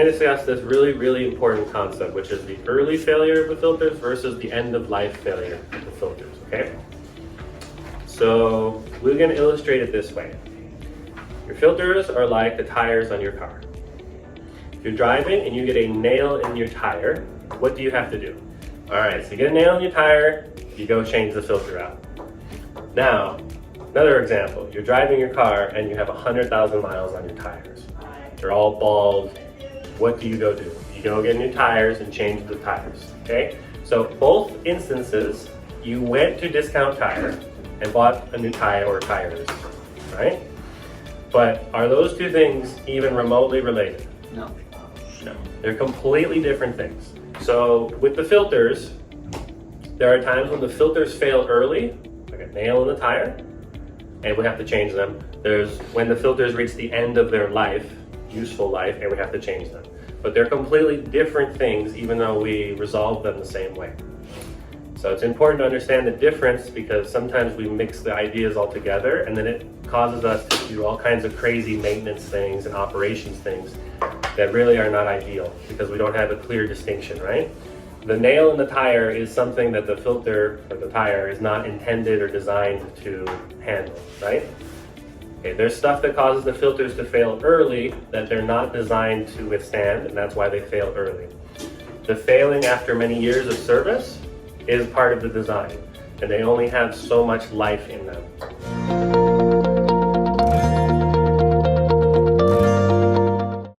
going to discuss this really important concept, which is the early failure of the filters versus the end of life failure of the filters, okay? So we're going to illustrate it this way. Your filters are like the tires on your car. If you're driving and you get a nail in your tire, what do you have to do? All right, so you get a nail in your tire, you go change the filter out. Now, another example, you're driving your car and you have 100,000 miles on your tires. They're all bald. What do? You go get new tires and change the tires, okay? So both instances, you went to Discount Tire and bought a new tire or tires, right? But are those two things even remotely related? No. No, they're completely different things. So with the filters, there are times when the filters fail early, like a nail in the tire, and we have to change them. There's when the filters reach the end of their life, useful life, and we have to change them. But they're completely different things, even though we resolve them the same way. So it's important to understand the difference, because sometimes we mix the ideas all together and then it causes us to do all kinds of crazy maintenance things and operations things that really are not ideal because we don't have a clear distinction, right? The nail in the tire is something that the filter or the tire is not intended or designed to handle, right? Okay, there's stuff that causes the filters to fail early that they're not designed to withstand, and that's why they fail early. The failing after many years of service is part of the design, and they only have so much life in them.